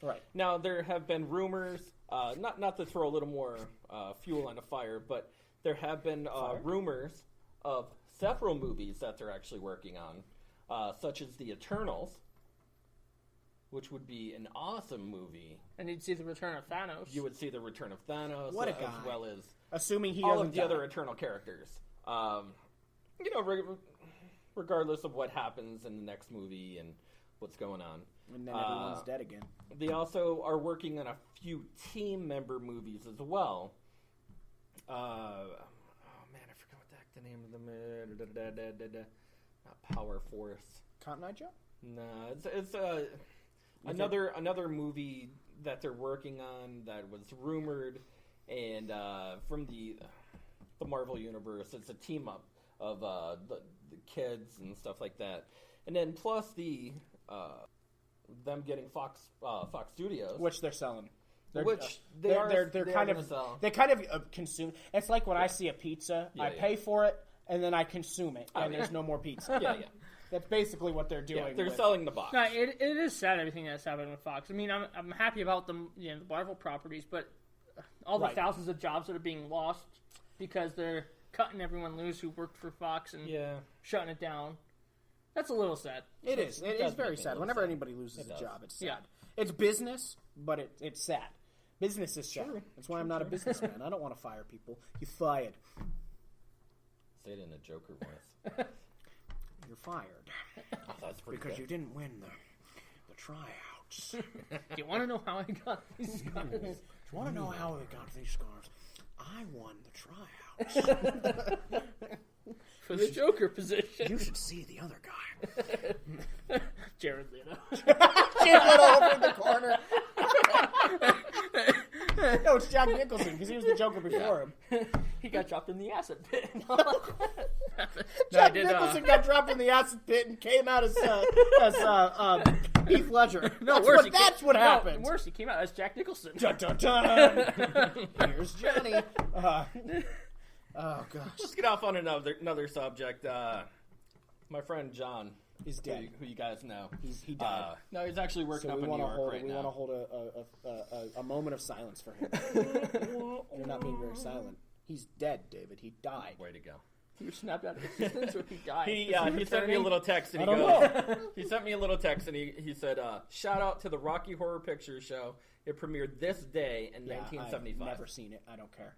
Right. Now, there have been rumors, not to throw a little more fuel on the fire, but there have been rumors of several movies that they're actually working on, such as The Eternals, which would be an awesome movie. And you'd see the return of Thanos. You would see the return of Thanos, What a guy. as well as Assuming he all doesn't of the die. other Eternal characters. Regardless of what happens in the next movie and what's going on. And then everyone's dead again. They also are working on a few team member movies as well. Oh man, I forgot what the heck the name of them. Not Power Force. Cotton Eye Joe? No, it's another movie that they're working on that was rumored, and from the Marvel universe, it's a team up of the kids and stuff like that, and then plus them getting Fox Studios, Which they're selling. They're kind of sell. They kind of consume. It's like when I see a pizza, I pay for it, and then I consume it, and there's no more pizza. Yeah. That's basically what they're doing. Yeah, they're with- selling the box. No, it is sad everything that's happened with Fox. I mean, I'm happy about the Marvel properties, but all the Right. thousands of jobs that are being lost because they're cutting everyone loose who worked for Fox and shutting it down. That's a little sad. It is. It does is very make me a sad. little Whenever sad. anybody loses a does. job, it's sad. Yeah. It's business, but it's sad. Business is sad. True. That's why I'm not a businessman. I don't want to fire people. You fired. Say it in a Joker voice. You're fired. That's pretty Because good. you didn't win the tryouts. Do you want to know how I got these scars? Do you want to know how I got these scars? I won the tryouts. For the Joker position. You should see the other guy. Jared Leto. Jared Leto over in the corner. No, it's Jack Nicholson because he was the Joker before him. He got dropped in the acid pit. Jack Nicholson got dropped in the acid pit and came out as Heath Ledger. That's what happened. No, worse, he came out as Jack Nicholson. Dun, dun, dun. Here's Johnny. Oh gosh, Let's get off on another subject. My friend John he's dead. who you guys know. He died. No, he's actually working So up we in want New to York hold right we now. want to hold a moment of silence for him. You're not being very silent. He's dead, David. He died. Way to go. He was snapped out of existence, or he died. He sent me a little text and he I goes. don't He sent me a little text and he said, "Shout out to the Rocky Horror Picture Show. It premiered this day in 1975." I've never seen it. I don't care.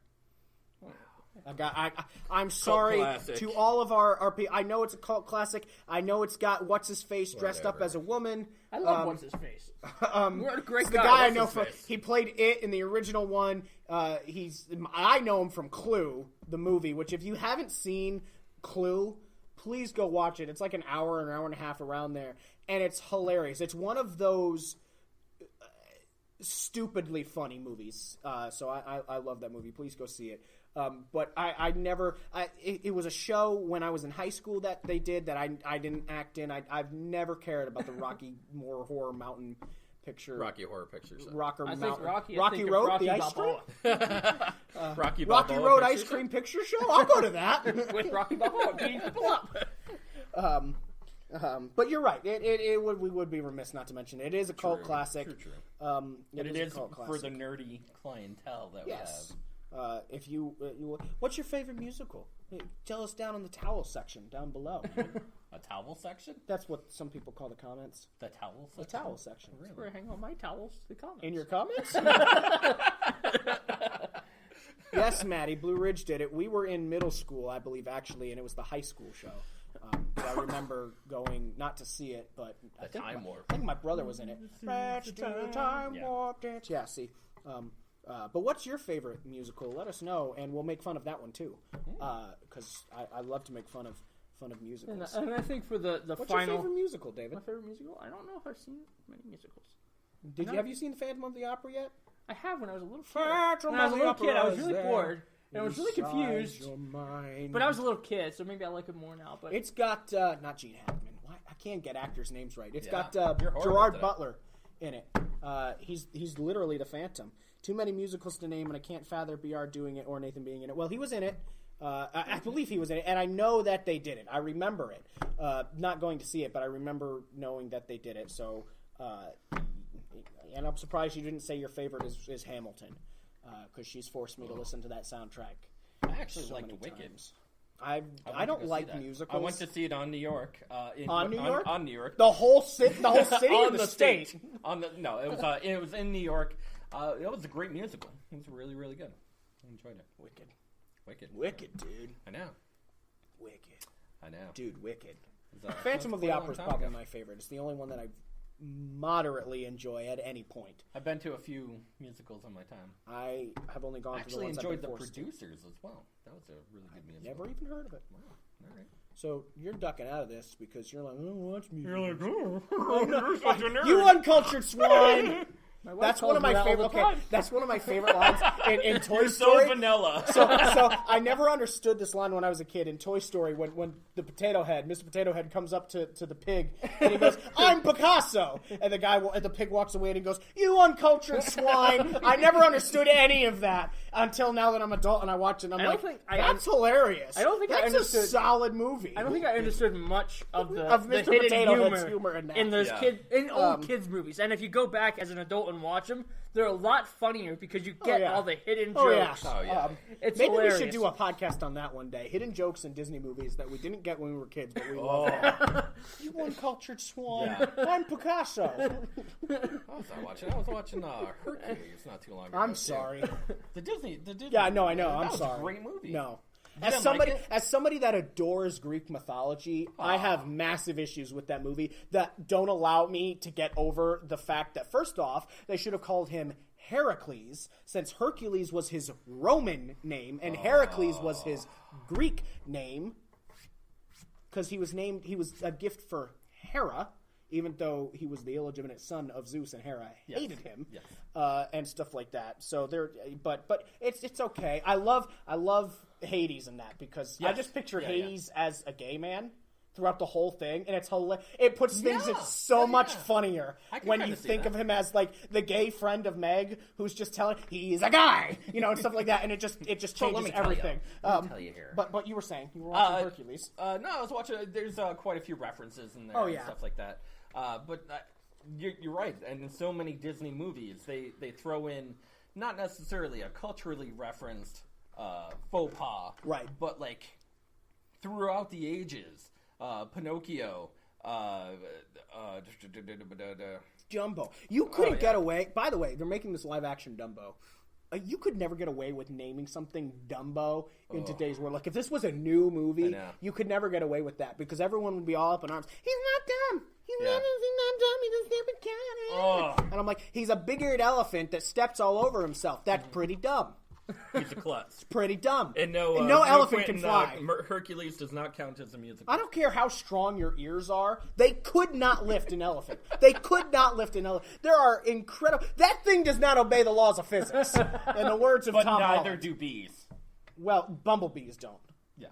I'm sorry classic. to all of our people. I know it's a cult classic. I know it's got what's his face dressed up Whatever. as a woman. I love what's his face. What a great It's the guy. guy I What's know his from. face? He played it in the original one. I know him from Clue, the movie. Which, if you haven't seen Clue, please go watch it. It's like an hour and a half around there, and it's hilarious. It's one of those stupidly funny movies. So I love that movie. Please go see it. But I never. It was a show when I was in high school that they did that I didn't act in. I've never cared about the Rocky Horror Mountain Picture. Rocky Horror Picture Show. Rocker I think Mountain. Rocky. Rocky think of Road, Rocky the ice cream. Balboa. Rocky Rocky Balboa Road Picture Ice Show? Cream Picture Show. I'll go to that. With Rocky Balboa beating people up. But you're right. We would be remiss not to mention it. It is a cult classic. True. And It a is cult for classic. the nerdy clientele that Yes. we have. If you, what's your favorite musical? Tell us down in the towel section down below. A towel section? That's what some people call the comments. The towel section? The towel section. Where I hang on my towels. The comments. In your comments? Yes, Maddie. Blue Ridge did it. We were in middle school, I believe, actually, and it was the high school show. I remember going, not to see it, but I think my brother was in it. Let's do the time warp dance. Yeah, see. But what's your favorite musical? Let us know, and we'll make fun of that one too, because I love to make fun of musicals. And I think for the What's final. your favorite musical, David? My favorite musical? I don't know if I've seen many musicals. Have you seen the Phantom of the Opera yet? I have when I was a little kid. Phantom When I was a of the little kid, I was Opera really is bored. And I was really inside confused. your mind. But I was a little kid, so maybe I like it more now. But It's got not Gene Hackman. Why I can't get actors' names right. It's got You're horrible Gerard today. Butler in it. He's literally the Phantom. Too many musicals to name, and I can't fathom BR doing it or Nathan being in it. Well, he was in it. I believe he was in it, and I know that they did it. I remember it. Not going to see it, but I remember knowing that they did it. So and I'm surprised you didn't say your favorite is Hamilton, because she's forced me to listen to that soundtrack. I actually liked Wicked. I don't like musicals. I went to see it on New York. On New York? On New York. The whole city or the state? It was in New York. It was a great musical. It was really, really good. I enjoyed it. Wicked, dude. I know. Wicked. I know. Dude, Wicked. Phantom of the Opera is probably my favorite. It's the only one that I moderately enjoy at any point. I've been to a few musicals in my time. I have only gone to the ones enjoyed I've been The forced Producers as well. That was a really good musical. Never even heard of it. Wow. All right. So you're ducking out of this because you're like, I don't watch music. You're like, you're such a nerd. You uncultured swine. That's one of my favorite. Okay, that's one of my favorite lines in Toy Story. So vanilla. So I never understood this line when I was a kid in Toy Story when the Potato Head, Mr. Potato Head, comes up to the pig and he goes, "I'm Picasso," and the pig walks away and he goes, "You uncultured swine." I never understood any of that until now that I'm an adult and I watch it. And I'm that's hilarious. I don't think that's I understood. A solid movie. I don't think I understood much of the Mr. hidden Potato Head's humor in those old kids movies. And if you go back as an adult and watch them, they're a lot funnier because you get all the hidden jokes. Oh, yeah. It's maybe hilarious. we should do a podcast on that one day. Hidden jokes in Disney movies that we didn't get when we were kids, but we love them. You uncultured swine. Yeah. I'm Picasso. I was watching Hercules not too long ago. I'm sorry. The Disney. Yeah, no, I know. That I'm was sorry. A great movie. No. As somebody that adores Greek mythology, I have massive issues with that movie that don't allow me to get over the fact that, first off, they should have called him Heracles, since Hercules was his Roman name and Heracles was his Greek name, because he was a gift for Hera, even though he was the illegitimate son of Zeus and Hera hated him, and stuff like that. So but it's okay. I love Hades in that because I just pictured Hades as a gay man throughout the whole thing, and it's hilarious. It puts things in so much funnier when you think of him as like the gay friend of Meg, who's just telling he's a guy, and stuff like that, and it just changes everything. Let me tell you here. But you were saying you were watching Hercules. No, I was watching. There's quite a few references in there and stuff like that. But you're right, and in so many Disney movies, they throw in not necessarily a culturally referenced faux pas, right? But like throughout the ages, Pinocchio, Dumbo. You couldn't get away. By the way, they're making this live action Dumbo. You could never get away with naming something Dumbo in today's world. Like if this was a new movie, you could never get away with that because everyone would be all up in arms. He's not dumb. He's not dumb. He's a stupid cat. And I'm like, he's a big-eared elephant that steps all over himself. That's pretty dumb. He's a klutz. It's pretty dumb. And no elephant can fly. Hercules does not count as a musical. I don't care how strong your ears are. They could not lift an elephant. They could not lift an elephant. There are incredible... That thing does not obey the laws of physics. In the words of Tom Holland. But neither do bees. Well, bumblebees don't. Yeah.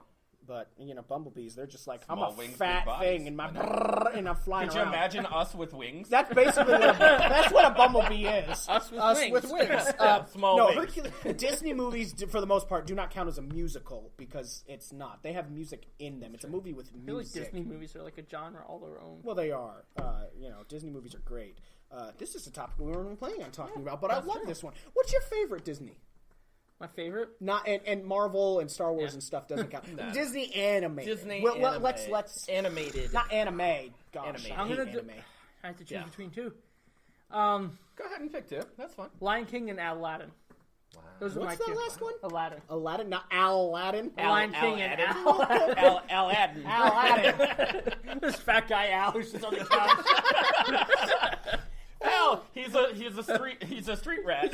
But, bumblebees, they're just like, small I'm a wings, fat thing and and I'm flying around. Could you imagine us with wings? That's basically what a bumblebee is. Us with wings. Small wings. Hercules, Disney movies, for the most part, do not count as a musical because it's not. They have music in them. It's a movie with music. I feel like Disney movies are like a genre all their own. Well, they are. Disney movies are great. This is a topic we weren't planning on talking about, but I love this one. What's your favorite Disney? My favorite? Not and Marvel and Star Wars and stuff doesn't count. No. Disney animated. Anime. Let's animated. Not anime. Gosh, Animated. I hate anime. I have to choose between two. Go ahead and pick two. That's fine. Lion King and Aladdin. Wow. Those are What's my the two. last one? Aladdin, not Aladdin. Lion King and Aladdin. Aladdin. This fat guy Al who's just on the couch. Al, he's a street rat.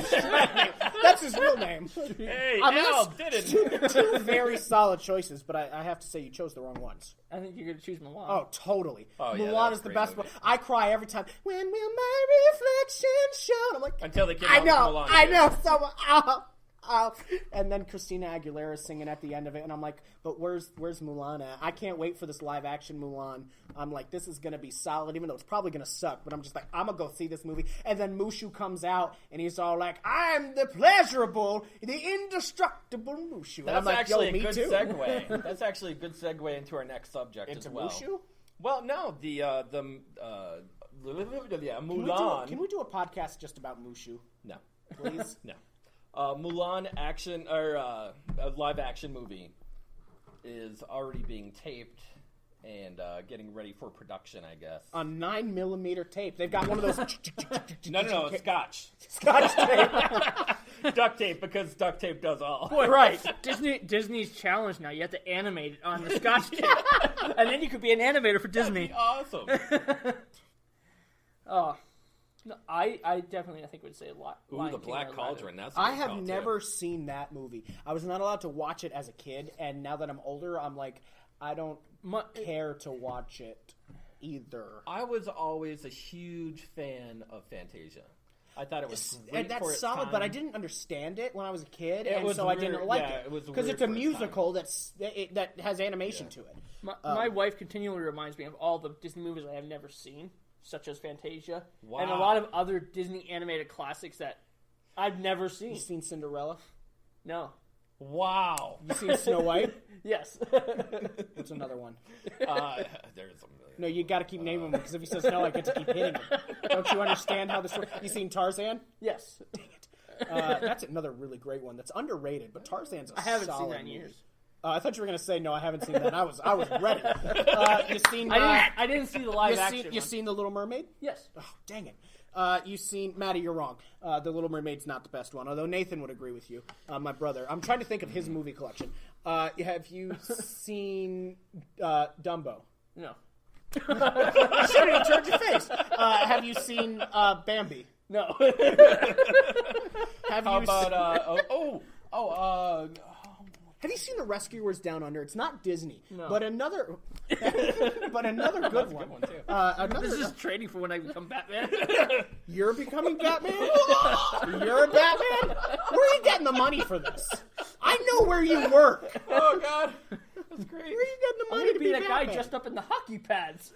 That's his real name. Hey, Al didn't. Two very solid choices, but I have to say you chose the wrong ones. I think you're going to choose Mulan. Oh, totally. Oh, yeah, Mulan is the best one. I cry every time. When will my reflection show? And I'm like, until they came out with Mulan. I know. So, and then Christina Aguilera singing at the end of it, and I'm like, but where's Mulan at? I can't wait for this live action Mulan. I'm like, this is gonna be solid, even though it's probably gonna suck. But I'm just like, I'm gonna go see this movie. And then Mushu comes out, and he's all like, I'm the pleasurable, the indestructible Mushu. That's like, actually a me good too. segue. That's actually a good segue into our next subject Into as well. Mushu? Well, no, the Mulan. Can we do a podcast just about Mushu? No. Please? No. Mulan action, or a live action movie is already being taped and getting ready for production, I guess. A 9mm tape. They've got one of those... No, it's Scotch. Scotch tape. Duct tape, because duct tape does all. Boy, right. Disney's challenge now. You have to animate it on the Scotch tape. And then you could be an animator for Disney. That'd be awesome. Oh. No, I definitely, I think, would say a lot. Ooh, the Black Cauldron. That's I have never seen that movie. I was not allowed to watch it as a kid, and now that I'm older, I'm like, I don't care to watch it either. I was always a huge fan of Fantasia. I thought it was great that's for its solid, time. but I didn't understand it when I was a kid, It and was so I weird. didn't like Yeah, it. it was Because weird it's a for its musical that has animation to it. My wife continually reminds me of all the Disney movies I have never seen, such as Fantasia, Wow. and a lot of other Disney animated classics that I've never seen. You seen Cinderella? No. Wow. You seen Snow White? Yes. What's another one? There's a million. No, you got to keep naming them because if he says no, I get to keep hitting him. Don't you understand how this works? You seen Tarzan? Yes. Dang it. That's another really great one that's underrated, but Tarzan's I haven't seen solid that in movie. years. I thought you were going to say no. I haven't seen that. I was ready. You seen? I didn't see the live action. You one. seen The Little Mermaid? Yes. Oh, dang it. You seen Maddie? You're wrong. The Little Mermaid's not the best one. Although Nathan would agree with you, my brother. I'm trying to think of his movie collection. Have you seen Dumbo? No. You shouldn't have turned your face. Have you seen Bambi? No. Have How you about Have you seen The Rescuers Down Under? It's not Disney, No. but another good one. one, too. This is training for when I become Batman. You're becoming Batman? You're a Batman? Where are you getting the money for this? I know where you work. Oh God, that's great. Where are you getting the I'm money gonna to be that guy Batman? dressed up in the hockey pads.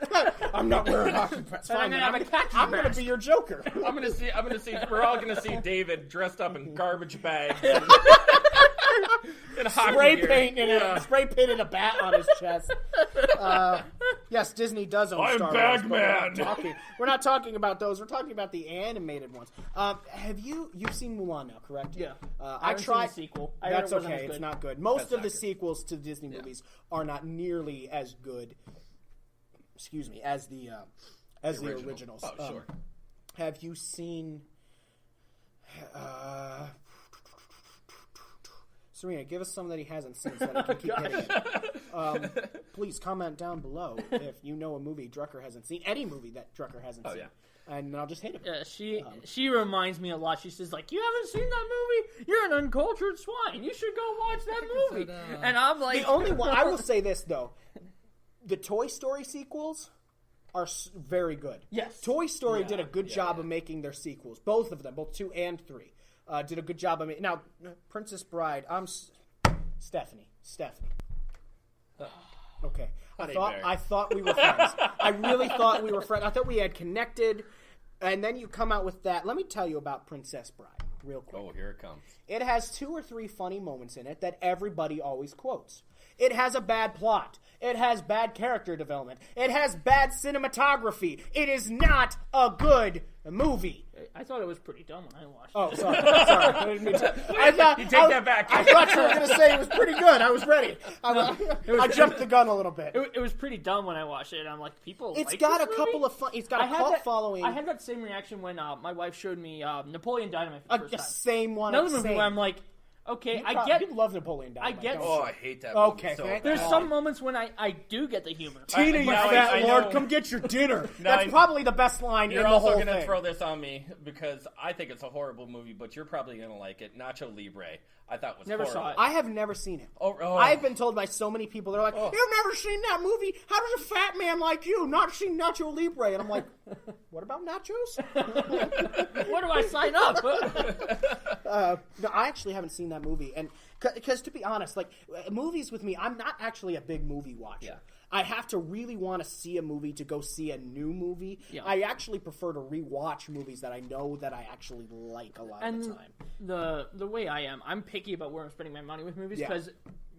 I'm not wearing hockey pads. And I'm Fine, gonna then. have a khaki I'm gonna mask. be your Joker. I'm gonna see. We're all gonna see David dressed up in garbage bags. And hockey Spray gear. painted a bat on his chest. Yes, Disney does own I'm Star Wars. but Bagman. We're not talking about those. We're talking about the animated ones. You've seen Mulan now, correct? Yeah. I haven't tried. seen the sequel. I heard That's it wasn't okay. as good. It's not good. Most That's of not the good. sequels to Disney movies are not nearly as good. Excuse me, as the originals. Oh, sure. Have you seen? Serena, give us some that he hasn't seen so that he can keep hitting it. Please comment down below if you know a movie Drucker hasn't seen. Any movie that Drucker hasn't seen. yeah. And I'll just hit him. Yeah, she reminds me a lot. She says, like, you haven't seen that movie? You're an uncultured swine. You should go watch that movie. And I'm like... The only one... I will say this, though. The Toy Story sequels are very good. Yes. Toy Story did a good job of making their sequels. Both of them, both 2 and 3. Did a good job of making... Now, Princess Bride, Stephanie. Okay. I thought we were friends. I really thought we were friends. I thought we had connected. And then you come out with that. Let me tell you about Princess Bride real quick. Oh, here it comes. It has 2 or 3 funny moments in it that everybody always quotes. It has a bad plot. It has bad character development. It has bad cinematography. It is not a good movie. I thought it was pretty dumb when I watched it. Oh, sorry. I didn't mean to. You take that back. I thought you were going to say it was pretty good. I was ready. I jumped the gun a little bit. It was pretty dumb when I watched it, and I'm like, people It's like got this a couple movie? of fun. It's got a cult following. I had that same reaction when my wife showed me Napoleon Dynamite for the first the time. same one. Another movie same. where I'm like, okay, You love Napoleon Dynamite. I get- don't you? Oh, I hate that movie. Okay, so thank- There's bad. some moments when I do get the humor. Tina, you now fat I lord, know- come get your dinner. Now That's I- probably the best line in You're the also whole going to thing. throw this on me because I think it's a horrible movie, but you're probably going to like it. Nacho Libre. I thought was Never horrible. saw it. I have never seen it. Oh. I've been told by so many people, they're like, you've never seen that movie? How does a fat man like you not see Nacho Libre? And I'm like, what about nachos? Where do I sign up? No, I actually haven't seen that movie. And because to be honest, like movies with me, I'm not actually a big movie watcher. Yeah. I have to really want to see a movie to go see a new movie. Yeah. I actually prefer to rewatch movies that I know that I actually like a lot of the time. The way I am, I'm picky about where I'm spending my money with movies Yeah. because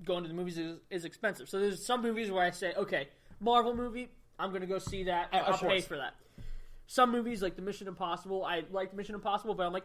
going to the movies is expensive. So there's some movies where I say, okay, Marvel movie, I'm going to go see that. I'll pay course. for that. some movies like the Mission Impossible. I like Mission Impossible, but I like